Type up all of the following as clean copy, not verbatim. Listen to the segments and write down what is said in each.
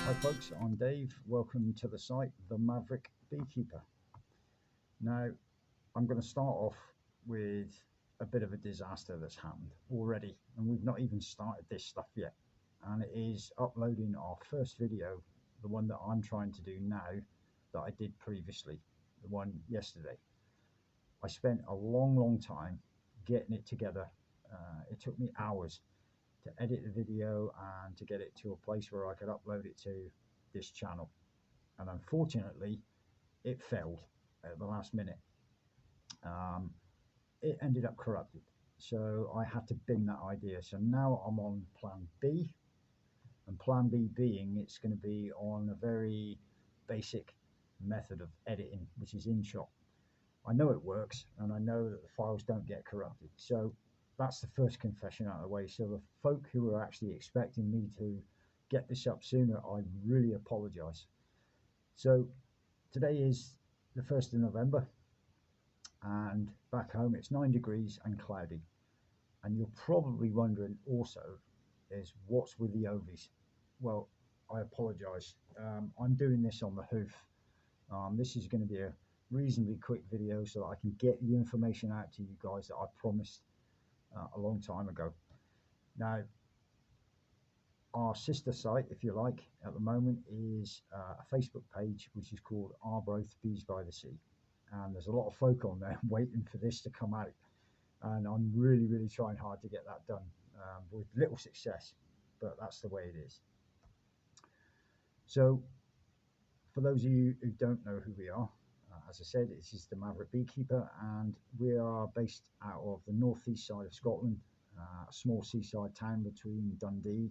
Hi folks, I'm Dave. Welcome to the site, The Maverick Beekeeper. Now, I'm going to start off with a bit of a disaster that's happened already, and we've not even started this stuff yet. And it is uploading our first video, the one that I'm trying to do now, that I did previously, the one yesterday. I spent a long time getting it together. It took me hours to edit the video and to get it to a place where I could upload it to this channel. And unfortunately, it failed at the last minute. It ended up corrupted. So I had to bin that idea. So now I'm on plan B, and plan B being it's going to be on a very basic method of editing, which is InShot. I know it works, and I know that the files don't get corrupted. So that's the first confession out of the way. So the folk who are actually expecting me to get this up sooner, I really apologize. So today is the 1st of November, and back home it's 9 degrees and cloudy. And you're probably wondering also is what's with the ovies. Well, I apologize. I'm doing this on the hoof. This is going to be a reasonably quick video so that I can get the information out to you guys that I promised a long time ago. Now, our sister site, if you like, at the moment is a Facebook page which is called Arbroath Bees by the Sea, and there's a lot of folk on there waiting for this to come out, and I'm really trying hard to get that done with little success, but that's the way it is. So for those of you who don't know who we are, as I said, this is the Maverick Beekeeper, and we are based out of the northeast side of Scotland, a small seaside town between Dundee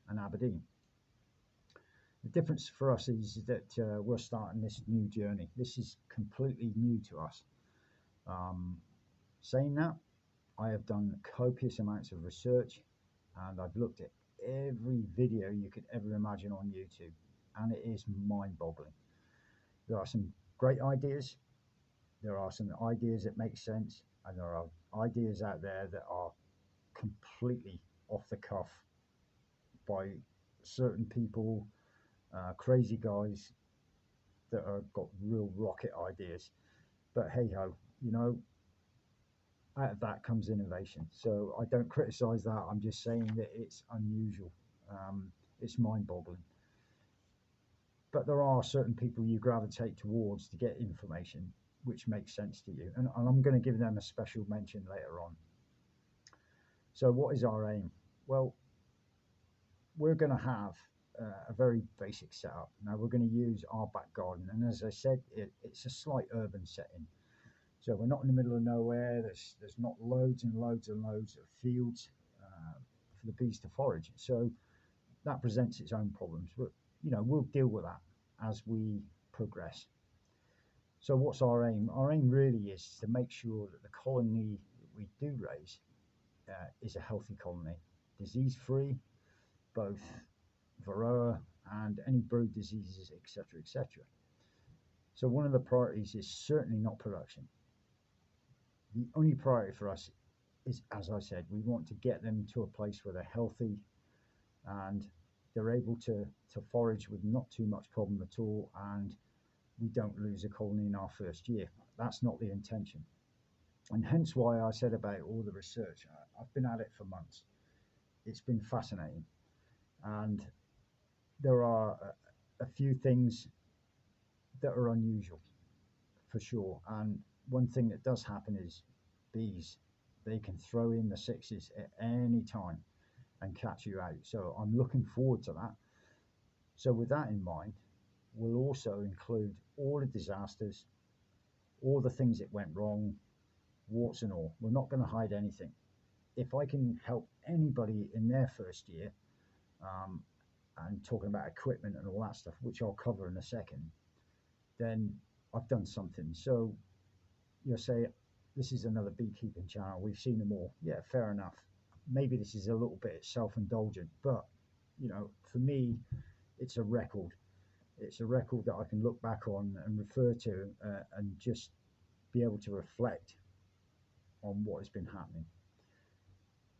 and Aberdeen. The difference for us is that we're starting this new journey. This is completely new to us. Saying that, I have done copious amounts of research, and I've looked at every video you could ever imagine on YouTube, and it is mind-boggling. There are some great ideas, there are some ideas that make sense, and there are ideas out there that are completely off the cuff by certain people, crazy guys that have got real rocket ideas. But hey ho, you know, out of that comes innovation. So I don't criticize that. I'm just saying that it's unusual. It's mind-boggling. But there are certain people you gravitate towards to get information which makes sense to you, and I'm going to give them a special mention later on. So what is our aim? Well, we're going to have a very basic setup. Now we're going to use our back garden, and as I said, it's a slight urban setting. So we're not in the middle of nowhere. There's not loads and loads and loads of fields for the bees to forage. So that presents its own problems. But you know, we'll deal with that as we progress. So what's our aim? Our aim really is to make sure that the colony that we do raise is a healthy colony, disease-free, both Varroa and any brood diseases, etc., etc. So one of the priorities is certainly not production. The only priority for us is, as I said, we want to get them to a place where they're healthy and they're able to forage with not too much problem at all, and we don't lose a colony in our first year. That's not the intention. And hence why I said about all the research. I've been at it for months. It's been fascinating. And there are a few things that are unusual, for sure. And one thing that does happen is bees, they can throw in the sixes at any time and catch you out. So I'm looking forward to that. So with that in mind, we'll also include all the disasters, all the things that went wrong, warts and all. We're not going to hide anything. If I can help anybody in their first year, and talking about equipment and all that stuff, which I'll cover in a second, then I've done something. So you'll say, this is another beekeeping channel, we've seen them all. Yeah, fair enough. Maybe this is a little bit self-indulgent, but you know, for me, it's a record. It's a record that I can look back on and refer to and just be able to reflect on what has been happening.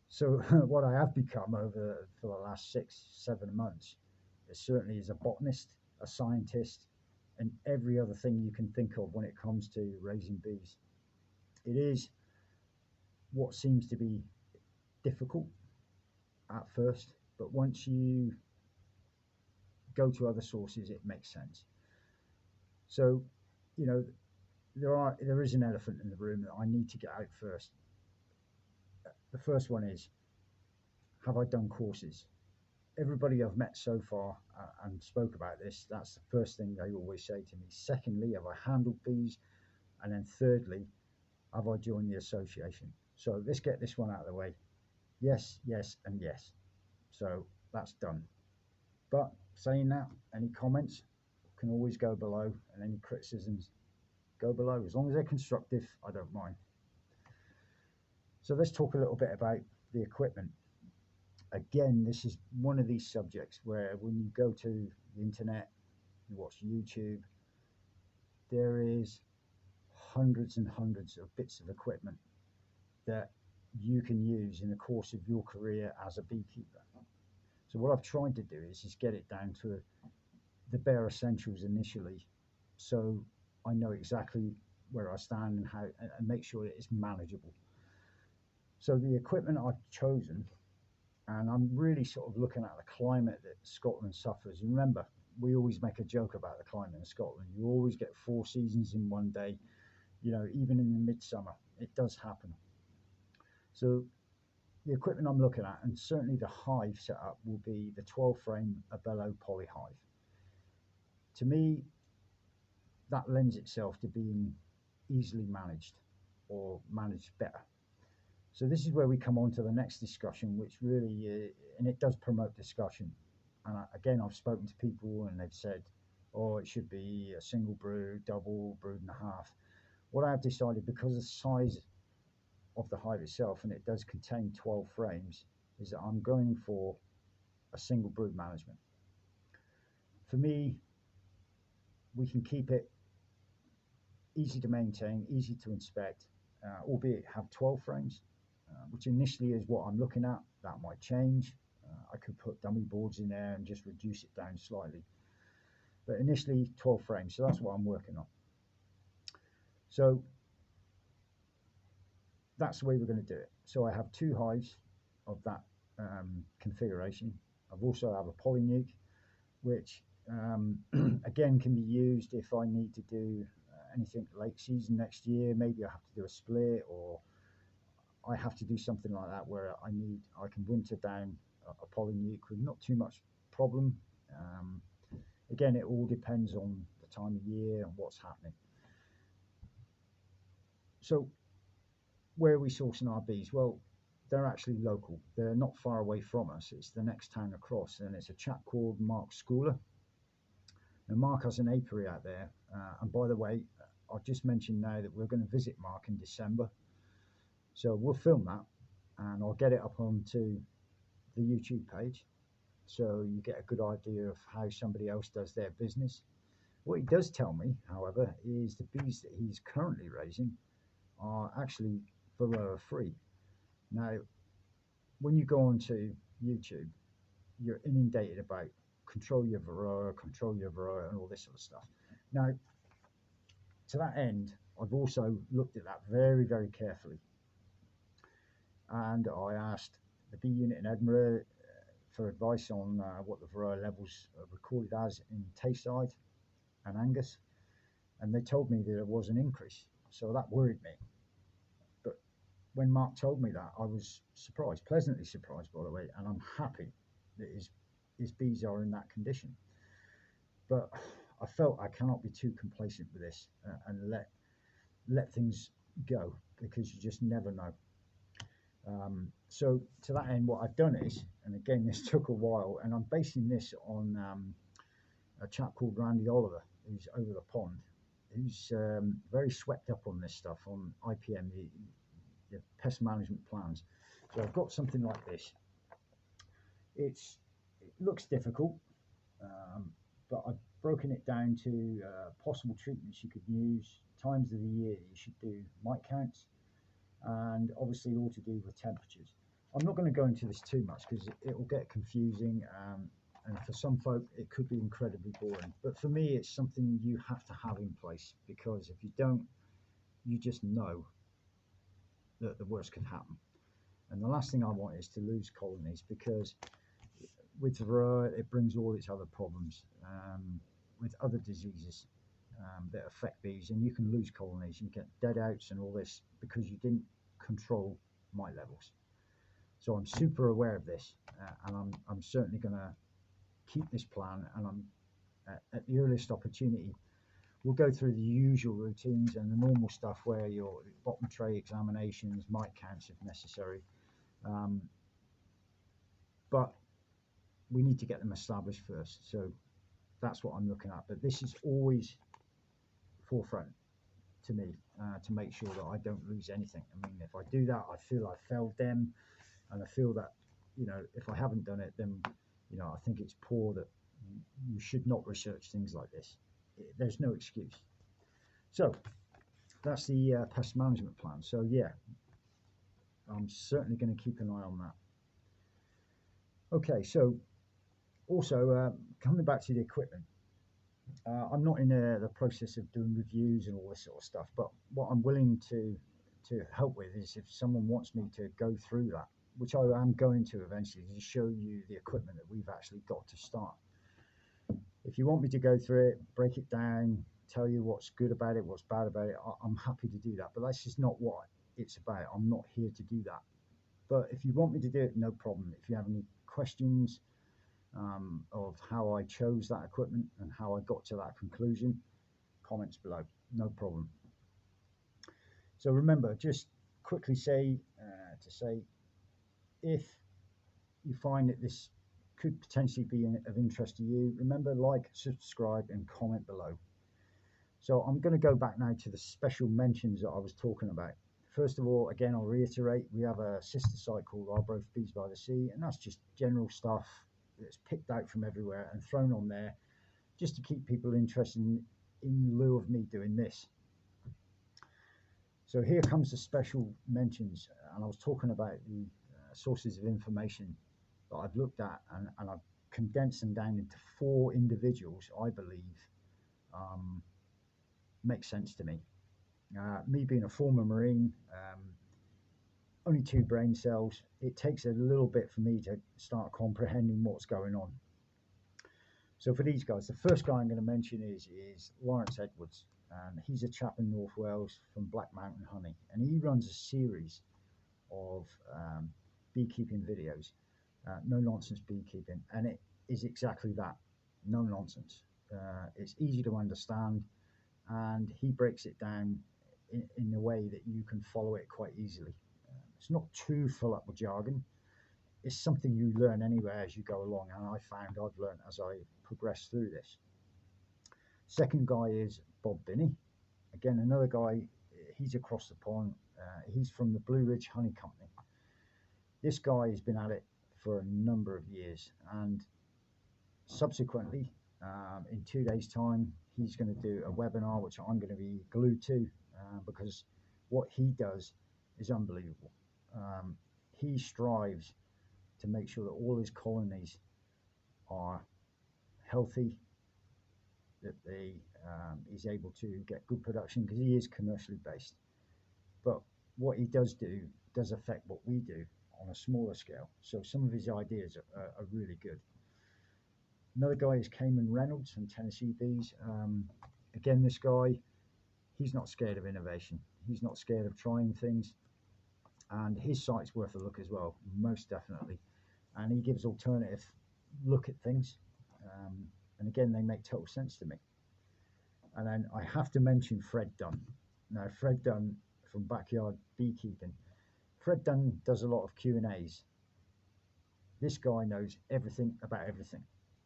So what I have become over for the last 6-7 months It certainly is a botanist, a scientist, and every other thing you can think of when it comes to raising bees. It is what seems to be difficult at first, but once you go to other sources, it makes sense. So, you know, there is an elephant in the room that I need to get out first. The first one is, have I done courses? Everybody I've met so far and spoke about this, that's the first thing they always say to me. Secondly, have I handled bees? And then thirdly, have I joined the association? So let's get this one out of the way. Yes, yes, and yes. So that's done. But saying that, any comments can always go below, and any criticisms go below. As long as they're constructive, I don't mind. So let's talk a little bit about the equipment. Again, this is one of these subjects where when you go to the internet, you watch YouTube, there is hundreds and hundreds of bits of equipment that you can use in the course of your career as a beekeeper. So what I've tried to do is get it down to the bare essentials initially, so I know exactly where I stand and how, and make sure that it's manageable. So the equipment I've chosen, and I'm really sort of looking at the climate that Scotland suffers. Remember, we always make a joke about the climate in Scotland. You always get 4 seasons in one day, you know, even in the midsummer, it does happen. So the equipment I'm looking at, and certainly the hive setup, will be the 12 frame Abelo Polyhive. To me, that lends itself to being easily managed or managed better. So this is where we come on to the next discussion, which really, and it does promote discussion. And again, I've spoken to people and they've said, oh, it should be a single brood, double, brood and a half. What I've decided, because of the size of the hive itself, and it does contain 12 frames, is that I'm going for a single brood management. For me, we can keep it easy to maintain, easy to inspect, albeit have 12 frames, which initially is what I'm looking at. That might change. I could put dummy boards in there and just reduce it down slightly. But initially 12 frames, so that's what I'm working on. So that's the way we're going to do it. So I have 2 hives of that configuration. I've also have a polynuc, which again can be used if I need to do anything late season next year. Maybe I have to do a split, or I have to do something like that where I can winter down a polynuc with not too much problem. Again, it all depends on the time of year and what's happening. So where are we sourcing our bees? Well, they're actually local. They're not far away from us. It's the next town across, and it's a chap called Mark Schooler. Now, Mark has an apiary out there. And by the way, I'll just mention now that we're going to visit Mark in December. So we'll film that, and I'll get it up onto the YouTube page, so you get a good idea of how somebody else does their business. What he does tell me, however, is the bees that he's currently raising are actually Varroa free. Now, when you go onto YouTube, you're inundated about control your Varroa, and all this sort of stuff. Now, to that end, I've also looked at that very, very carefully. And I asked the bee unit in Edinburgh for advice on what the Varroa levels are recorded as in Tayside and Angus, and they told me that there was an increase. So that worried me. But when Mark told me that, I was surprised, pleasantly surprised, by the way, and I'm happy that his bees are in that condition. But I felt I cannot be too complacent with this and let things go, because you just never know. So to that end, what I've done is, and again, this took a while, and I'm basing this on a chap called Randy Oliver, who's over the pond, who's very swept up on this stuff, on IPM, the pest management plans. So I've got something like this. It looks difficult, but I've broken it down to possible treatments you could use, times of the year you should do mite counts, and obviously all to do with temperatures. I'm not going to go into this too much because it will get confusing, and for some folk it could be incredibly boring, but for me it's something you have to have in place, because if you don't, you just know that the worst could happen. And the last thing I want is to lose colonies, because with Varroa it brings all its other problems, with other diseases that affect bees, and you can lose colonies, you get dead outs and all this because you didn't control mite levels. So I'm super aware of this, and I'm certainly going to keep this plan, and I'm at the earliest opportunity we'll go through the usual routines and the normal stuff, where your bottom tray examinations, mite counts if necessary, but we need to get them established first. So that's what I'm looking at, but this is always forefront to me, to make sure that I don't lose anything. I mean, if I do that, I feel I failed them, and I feel that, you know, if I haven't done it, then, you know, I think it's poor that you should not research things like this. There's no excuse. So that's the pest management plan. So yeah, I'm certainly going to keep an eye on that. Okay, so also coming back to the equipment, I'm not in the process of doing reviews and all this sort of stuff, but what I'm willing to help with is if someone wants me to go through that, which I am going to eventually, to show you the equipment that we've actually got to start. If you want me to go through it, break it down, tell you what's good about it, what's bad about it, I'm happy to do that, but that's just not what it's about. I'm not here to do that. But if you want me to do it, no problem. If you have any questions of how I chose that equipment and how I got to that conclusion, comments below, no problem. So remember, just quickly say, if you find that this could potentially be of interest to you, remember, like, subscribe and comment below. So I'm going to go back now to the special mentions that I was talking about. First of all, again, I'll reiterate, we have a sister site called Arbroath Bees by the Sea, and that's just general stuff that's picked out from everywhere and thrown on there just to keep people interested in lieu of me doing this. So here comes the special mentions, and I was talking about the sources of information that I've looked at, and I've condensed them down into 4 individuals I believe makes sense to me. Me being a former Marine, only 2 brain cells, it takes a little bit for me to start comprehending what's going on. So for these guys, the first guy I'm going to mention is Lawrence Edwards, and he's a chap in North Wales from Black Mountain Honey, and he runs a series of beekeeping videos, no nonsense beekeeping, and it is exactly that, no nonsense. It's easy to understand, and he breaks it down in a way that you can follow it quite easily. It's not too full up with jargon. It's something you learn anyway as you go along, and I found I've learned as I progress through this. Second guy is Bob Binney. Again, another guy, he's across the pond. He's from the Blue Ridge Honey Company. This guy has been at it for a number of years, and subsequently, in 2 days' time, he's going to do a webinar, which I'm going to be glued to, because what he does is unbelievable. He strives to make sure that all his colonies are healthy, that he's able to get good production, because he is commercially based. But what he does do does affect what we do on a smaller scale. So some of his ideas are really good. Another guy is Cayman Reynolds from Tennessee Bees. Again, this guy, he's not scared of innovation. He's not scared of trying things. And his site's worth a look as well, most definitely. And he gives alternative look at things. And again, they make total sense to me. And then I have to mention Fred Dunn. Now, Fred Dunn from Backyard Beekeeping. Fred Dunn does a lot of Q&As. This guy knows everything about everything.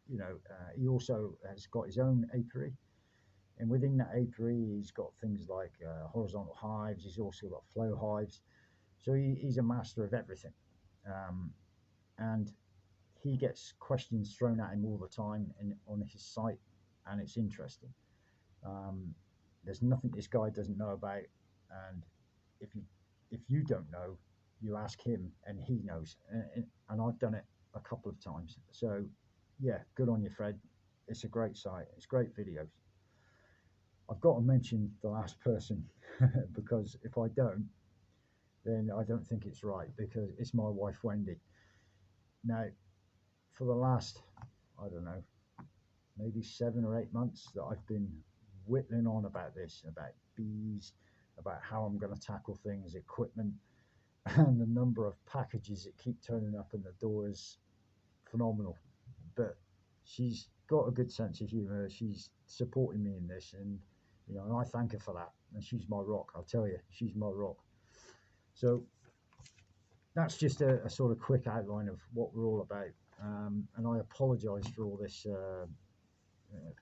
You know, he also has got his own apiary. And within that apiary, he's got things like horizontal hives. He's also got flow hives. So he's a master of everything. And he gets questions thrown at him all the time on his site, and it's interesting. There's nothing this guy doesn't know about, and if you don't know, you ask him, and he knows. And I've done it a couple of times. So yeah, good on you, Fred. It's a great site. It's great videos. I've got to mention the last person because if I don't, then I don't think it's right because it's my wife, Wendy. Now, for the last, I don't know, maybe 7 or 8 months that I've been whittling on about this, about bees, about how I'm going to tackle things, equipment, and the number of packages that keep turning up in the door is phenomenal. But she's got a good sense of humour. She's supporting me in this, and and I thank her for that. And she's my rock. I'll tell you, she's my rock. So that's just a sort of quick outline of what we're all about. And I apologise for all this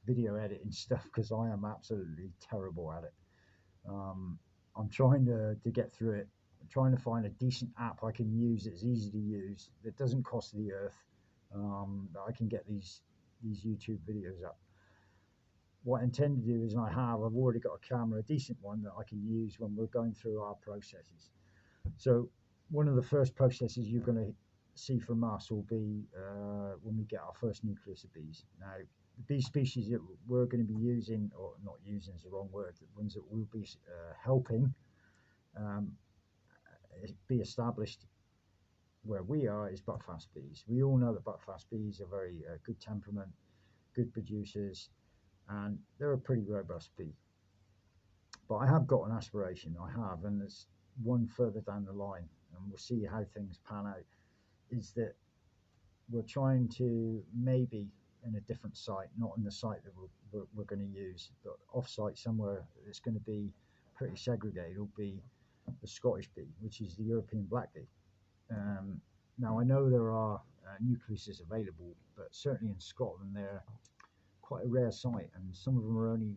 video editing stuff because I am absolutely terrible at it. Um, I'm trying to get through it. I'm trying to find a decent app I can use that's easy to use, that doesn't cost the earth, that I can get these YouTube videos up. What I intend to do is I've already got a camera, a decent one that I can use when we're going through our processes. So one of the first processes you're going to see from us will be when we get our first nucleus of bees. Now, the bee species that we're going to be using, or not using is the wrong word, the ones that we'll be helping um, be established where we are is buckfast bees. We all know that buckfast bees are very good temperament, good producers, and they're a pretty robust bee. But I have got an aspiration, and there's one further down the line, and we'll see how things pan out, is that we're trying to maybe in a different site, not in the site that we're going to use, but off-site somewhere that's going to be pretty segregated, will be the Scottish bee, which is the European black bee. Now, I know there are nucleuses available, but certainly in Scotland they're quite a rare site, and some of them are only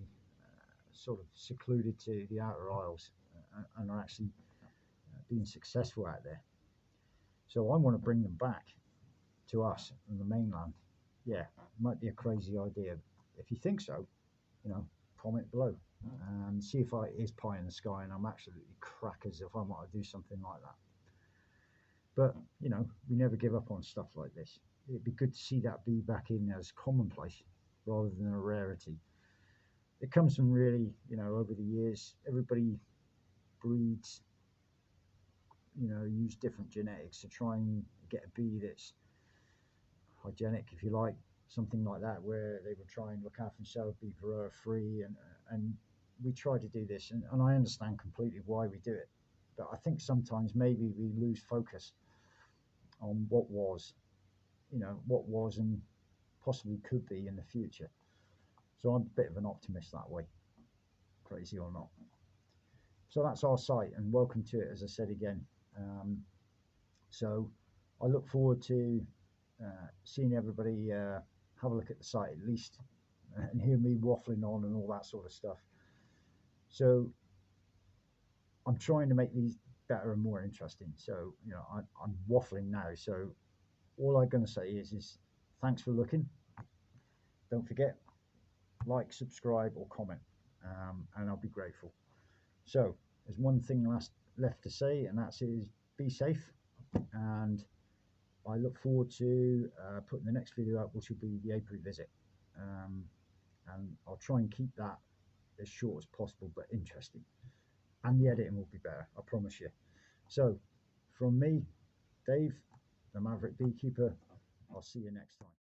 sort of secluded to the outer isles and are actually being successful out there. So I want to bring them back to us on the mainland. Yeah, it might be a crazy idea. If you think so, comment below and see if it is pie in the sky, and I'm absolutely crackers if I want to do something like that. But we never give up on stuff like this. It'd be good to see that bee back in as commonplace rather than a rarity. It comes from really, over the years, everybody breeds, use different genetics to try and get a bee that's hygienic, if you like, something like that, where they would try and look after themselves, be varroa free, and we try to do this, and I understand completely why we do it, but I think sometimes maybe we lose focus on what was, and possibly could be in the future. So I'm a bit of an optimist that way, crazy or not. So that's our site, and welcome to it, as I said again. So I look forward to seeing everybody have a look at the site at least, and hear me waffling on and all that sort of stuff. So I'm trying to make these better and more interesting. So I'm waffling now. So all I'm going to say is thanks for looking. Don't forget, like, subscribe, or comment, and I'll be grateful. So there's one thing left to say, and that's be safe, and I look forward to putting the next video up, which will be the apiary visit, and I'll try and keep that as short as possible but interesting, and the editing will be better, I promise you. So from me, Dave, the Maverick Beekeeper, I'll see you next time.